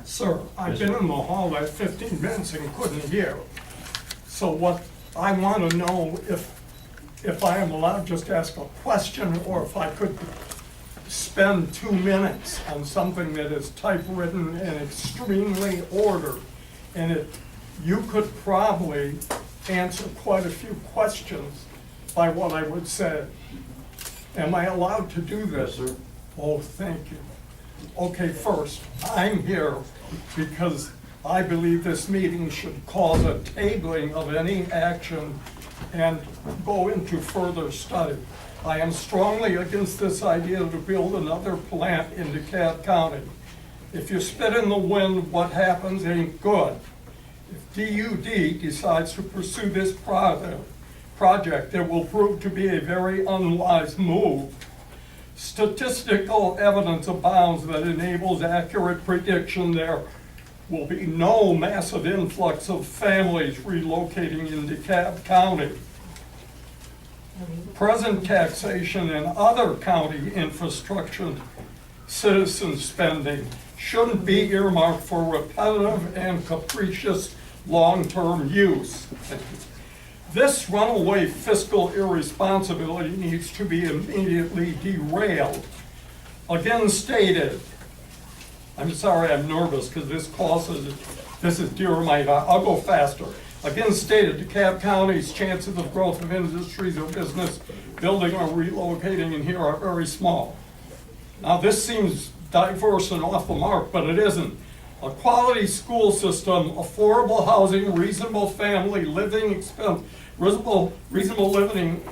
sir. Sir, I've been in the hall at 15 minutes and couldn't hear. So what I want to know if I am allowed just to ask a question, or if I could spend 2 minutes on something that is typewritten and extremely ordered. And you could probably answer quite a few questions by what I would say. Am I allowed to do this? Yes, sir. Oh, thank you. Okay, first, I'm here because I believe this meeting should cause a tabling of any action and go into further study. I am strongly against this idea to build another plant in DeKalb County. If you spit in the wind, what happens ain't good. If DUD decides to pursue this project, it will prove to be a very unwise move. Statistical evidence abounds that enables accurate prediction there will be no massive influx of families relocating in DeKalb County. Present taxation and other county infrastructure citizen spending shouldn't be earmarked for repetitive and capricious long-term use. This runaway fiscal irresponsibility needs to be immediately derailed. Again stated, I'm sorry, I'm nervous because this is dynamite. I'll go faster. Again stated, DeKalb County's chances of growth of industries or business building or relocating in here are very small. Now this seems diverse and off the mark, but it isn't. A quality school system, affordable housing, reasonable family living expense, reasonable living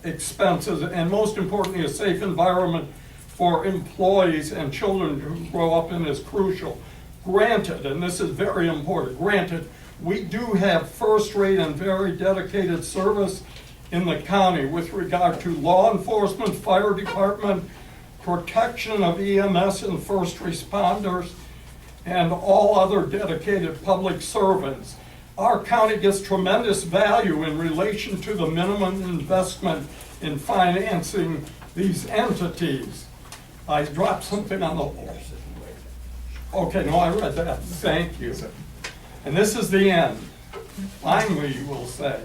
expenses, and most importantly, a safe environment for employees and children to grow up in is crucial. Granted, and this is very important, granted, we do have first-rate and very dedicated service in the county with regard to law enforcement, fire department, protection of EMS and first responders, and all other dedicated public servants. Our county gets tremendous value in relation to the minimum investment in financing these entities. I dropped something on the wall. Okay, no, I read that. Thank you. And this is the end. Finally, you will say.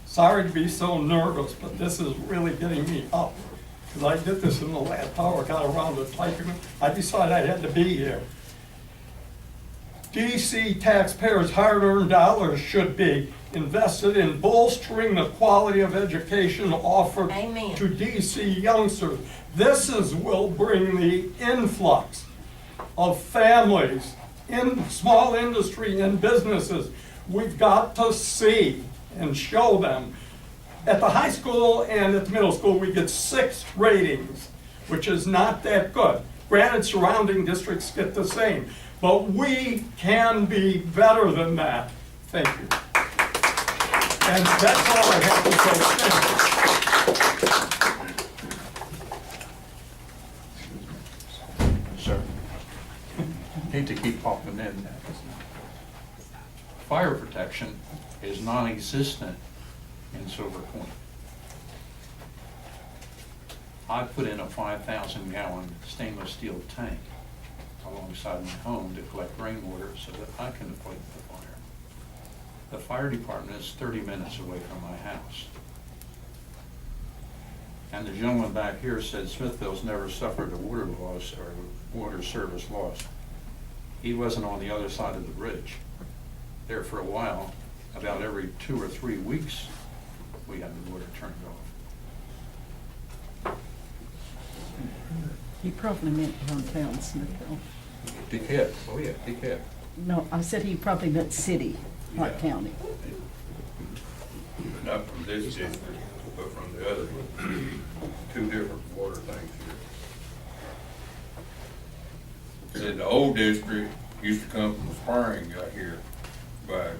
Sorry to be so nervous, but this is really getting me up. Because I did this in the last hour, got around to typing it. I decided I had to be here. DC taxpayers' hard-earned dollars should be invested in bolstering the quality of education offered Amen. to DC youngsters. Will bring the influx of families in small industry and businesses. We've got to see and show them. At the high school and at the middle school, we get 6 ratings, which is not that good. Granted, surrounding districts get the same, but we can be better than that. Thank you. And that's all I have to say. Thank you. Sir, hate to keep popping in. Fire protection is non-existent in Silver Point. I put in a 5,000 gallon stainless steel tank alongside my home to collect rainwater so that I can fight the fire. The fire department is 30 minutes away from my house. And the gentleman back here said Smithville's never suffered a water loss or water service loss. He wasn't on the other side of the bridge. There for a while, about every 2 or 3 weeks, we had the water turned off. He probably meant downtown Smithville. DeKalb, oh yeah, DeKalb. No, I said he probably meant city, not Yeah. county. Not from this district, but from the other one. 2 different water tanks here. Said the old district used to come from Spring out here by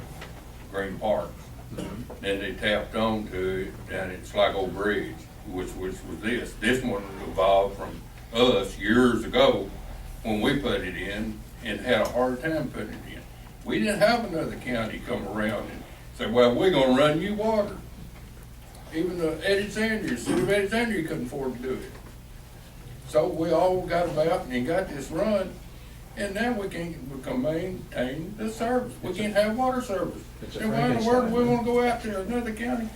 Green Park. Then they tapped on to it down at Sligo Bridge, which was this. This one evolved from us years ago when we put it in and had a hard time putting it in. We didn't have another county come around and say, well, we're gonna run you water. Even Eddie Sanders, city of Eddie Sanders couldn't afford to do it. So we all got about and got this run, And now we can maintain the service. We can't have water service. It's a And why in the world do we Frankenstein. wanna go out to another county?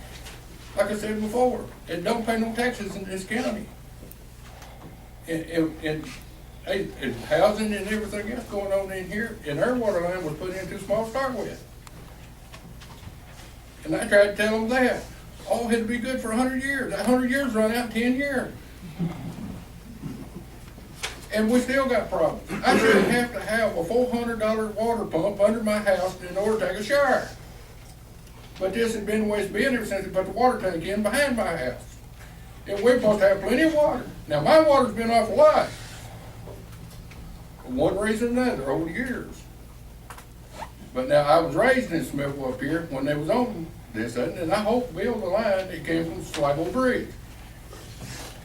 Like I said before, it don't pay no taxes in this county. And housing and everything else going on in here, and our water line was put in too small to start with. And I tried to tell them that. Oh, it'll be good for 100 years. That 100 years run out in 10 years. And we still got problems. I shouldn't have to have a $400 water pump under my house in order to take a shower. But this has been the way it's been ever since they put the water tank in behind my house. And we're supposed to have plenty of water. Now, my water's been off a lot. For one reason or another over the years. But now, I was raised in Smithville up here when they was on this, and I hope build the line that came from Sligo Bridge.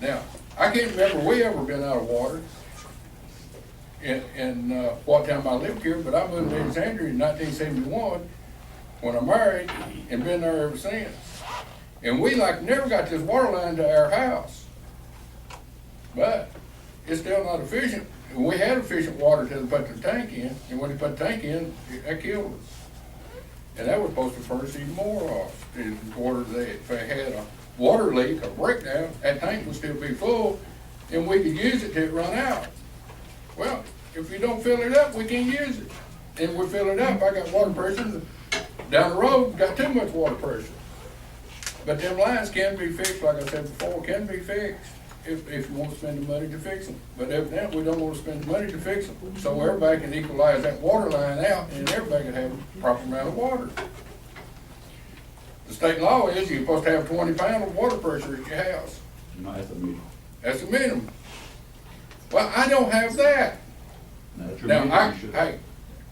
Now, I can't remember we ever been out of water in what time I lived here, but I moved to Alexandria in 1971 when I married and been there ever since. And we never got this water line to our house. But it's still not efficient. And we had efficient water till they put the tank in, and when they put the tank in, that killed us. And that was supposed to furnace even more off. The water that if they had a water leak or breakdown, that tank would still be full, and we could use it till it run out. Well, if you don't fill it up, we can't use it. And we fill it up, I got water pressure. Down the road, got too much water pressure. But them lines can be fixed, like I said before, can be fixed if you want to spend the money to fix them. But evidently, we don't want to spend the money to fix them. So everybody can equalize that water line out and everybody can have a proper amount of water. The state law is you're supposed to have 20 pounds of water pressure at your house. Not at the meeting. That's the minimum. Well, I don't have that. That's your Now, meeting, you should.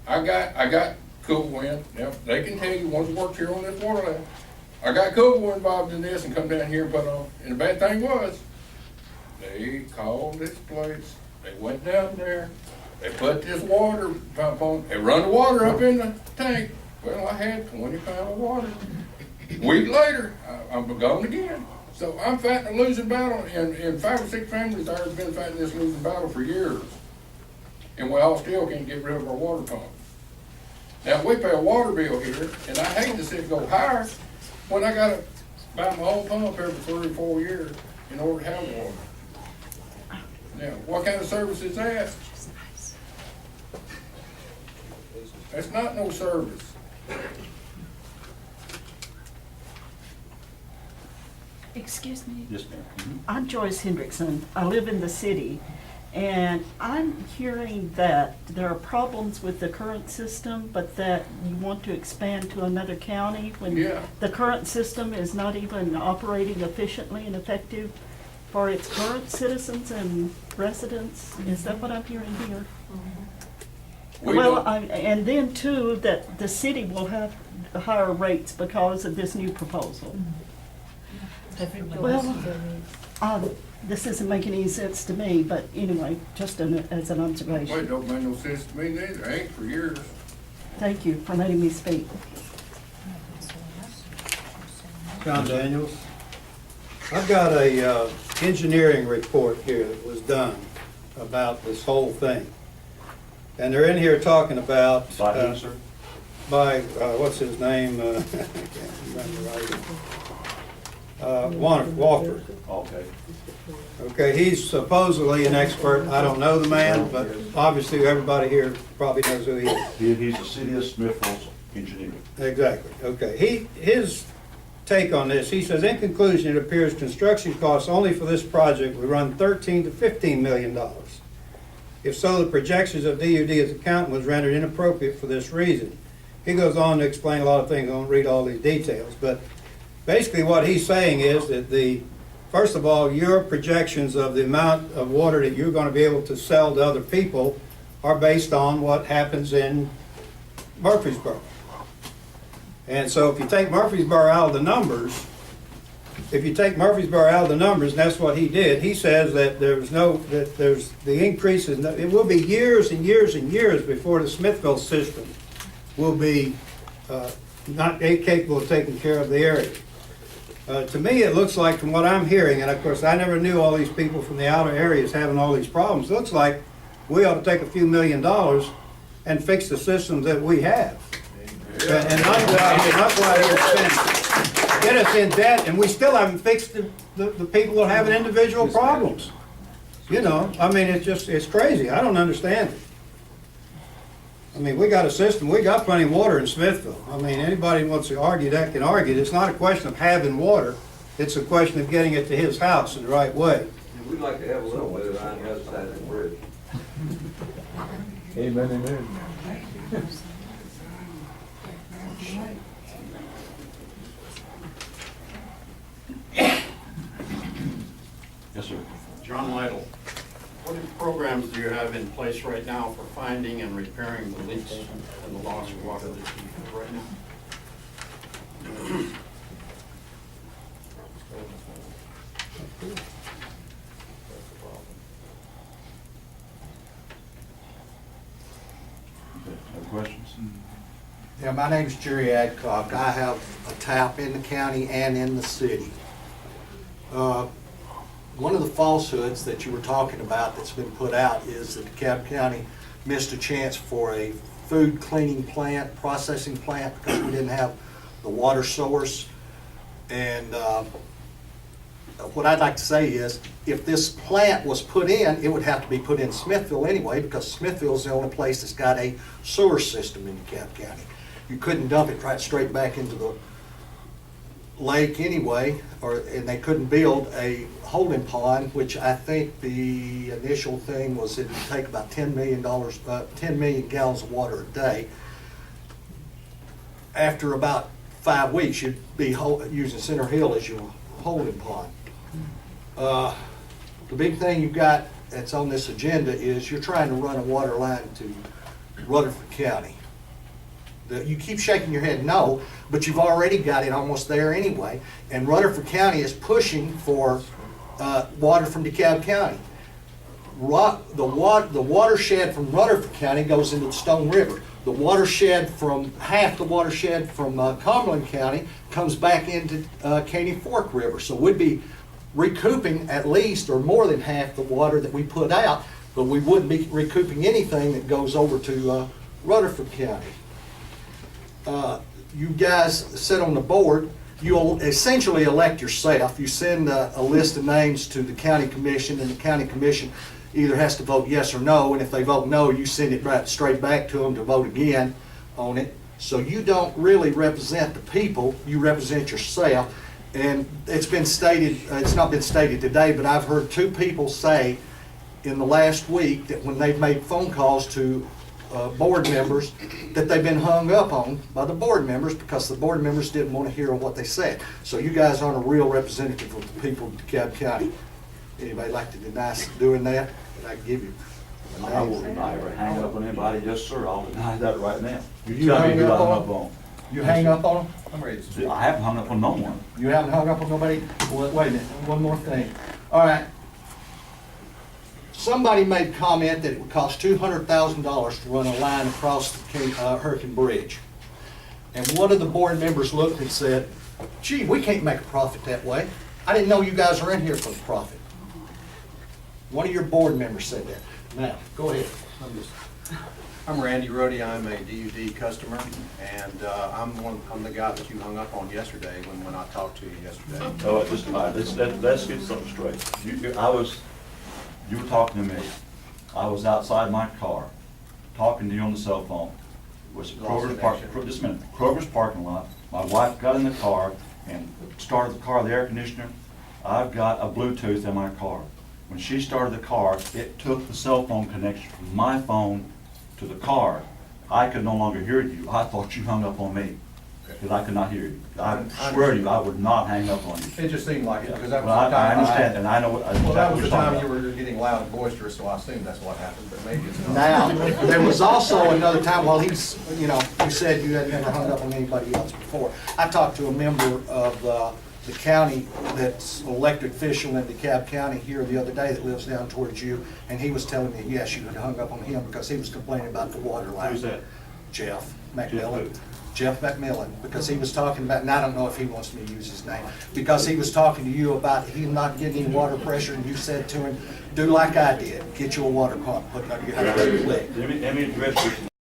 I got cool wind. Now, they can tell you once worked here on this water line. I got cool wind involved in this and come down here and put on. And the bad thing was, they called this place. They went down there. They put this water pump on. They run the water up in the tank. Well, I had 20 pounds of water. A week later, I'm gone again. So I'm fighting a losing battle, and 5 or 6 families there have been fighting this losing battle for years. And we all still can't get rid of our water pump. Now, we pay a water bill here, and I hate to see it go higher when I gotta buy my own pump every 3 or 4 years in order to have water. Now, what kind of service is that? That's not no service. Excuse me. Yes, ma'am. Mhm. I'm Joyce Hendrickson. I live in the city, and I'm hearing that there are problems with the current system, but that you want to expand to another county when Yeah. the current system is not even operating efficiently and effective for its current citizens and residents. Is that what I'm hearing here? We Well, don't- and then too, that the city will have higher rates because of this new proposal. Well, this isn't making any sense to me, but anyway, just as an Well, it observation. don't make no sense to me neither. It ain't for years. Thank you for letting me speak. John Daniels. I've got a engineering report here that was done about this whole thing. And they're in here talking about, By who, sir? by, what's his name? I can't remember right. Walter. Okay. Okay, he's supposedly an expert. I don't know the man, but obviously everybody here probably knows who he is. He's the city of Smithville's engineer. Exactly, okay. His take on this, he says, in conclusion, it appears construction costs only for this project will run $13 to $15 million. If so, the projections of DUD as accountant was rendered inappropriate for this reason. He goes on to explain a lot of things. I won't read all these details, but basically what he's saying is that first of all, your projections of the amount of water that you're going to be able to sell to other people are based on what happens in Murfreesboro. And so if you take Murfreesboro out of the numbers, and that's what he did, he says that there's the increase is, it will be years and years and years before the Smithville system will be not capable of taking care of the area. To me, it looks like, from what I'm hearing, and of course I never knew all these people from the outer areas having all these problems, it looks like we ought to take a few $1 million and fix the systems that we have. And not go out here and spend, get us in debt, and we still haven't fixed the people that are having individual problems. You know, I mean, it's crazy. I don't understand it. I mean, we got a system, we got plenty of water in Smithville. I mean, anybody who wants to argue that can argue. It's not a question of having water, it's a question of getting it to his house in the right way. And we'd like to have a little bit around the other side of the bridge. Amen, amen. Yes, sir. John Lytle, what programs do you have in place right now for finding and repairing the leaks and the loss of water that you have right now? Okay, other questions? Yeah, my name's Jerry Adcock. I have a tap in the county and in the city. One of the falsehoods that you were talking about that's been put out is that DeKalb County missed a chance for a food cleaning plant, processing plant, because we didn't have the water source. And what I'd like to say is, if this plant was put in, it would have to be put in Smithville anyway, because Smithville is the only place that's got a sewer system in DeKalb County. You couldn't dump it right straight back into the lake anyway, and they couldn't build a holding pond, which I think the initial thing was it would take about $10 million, 10 million gallons of water a day. After about 5 weeks, you'd be using Center Hill as your holding pond. The big thing you've got that's on this agenda is you're trying to run a water line to Rutherford County. You keep shaking your head no, but you've already got it almost there anyway. And Rutherford County is pushing for water from DeKalb County. The watershed from Rutherford County goes into the Stone River. The watershed from, half the watershed from Cumberland County comes back into Caney Fork River. So we'd be recouping at least or more than half the water that we put out, but we wouldn't be recouping anything that goes over to Rutherford County. You guys sit on the board, you'll essentially elect yourself. You send a list of names to the county commission, and the county commission either has to vote yes or no, and if they vote no, you send it right straight back to them to vote again on it. So you don't really represent the people, you represent yourself. And it's been stated, it's not been stated today, but I've heard 2 people say in the last week that when they've made phone calls to board members, that they've been hung up on by the board members because the board members didn't want to hear what they said. So you guys aren't a real representative of the people of DeKalb County. Anybody like to deny doing that? I can give you. I will deny or hang up on anybody, yes, sir, I'll deny that right now. You Tell me hung who I up hung on up on. You hang up on them? I'm ready to speak. I haven't hung up on no one. You haven't hung up on nobody? Well, wait a minute, one more thing. All right. Somebody made comment that it would cost $200,000 to run a line across the Hurricane Bridge. And one of the board members looked and said, gee, we can't make a profit that way. I didn't know you guys are in here for the profit. One of your board members said that. Now, go ahead. I'm Randy Rhodey, I'm a DUD customer, and I'm the guy that you hung up on yesterday when I talked to you yesterday. Oh, just, all right, let's get something straight. You were talking to me. I was outside my car, talking to you on the cell phone. It was Kroger's just a minute, Kroger's parking lot. My wife got in the car and started the car, the air conditioner. I've got a Bluetooth in my car. When she started the car, it took the cell phone connection from my phone to the car. I could no longer hear you. I thought you hung up on me, because I could not hear you. I swear to you, I would not hang up on you. It just seemed like it, because that was Well, the time. I understand, and I know what. Well, that was the time you were. were getting loud and boisterous, so I assumed that's what happened, but maybe it's not. Now, there was also another time, while he's, you know, you said you had never hung up on anybody else before. I talked to a member of the county that's an elected official in DeKalb County here the other day that lives down towards you, and he was telling me, yes, you had hung up on him because he was complaining about the water line. Who's that? Jeff McMillan. Jeff McMillan, because he was talking about, and I don't know if he wants me to use his name, because he was talking to you about him not getting any water pressure, and you said to him, do like I did, get you a water pump, put it on your house. Let me address this.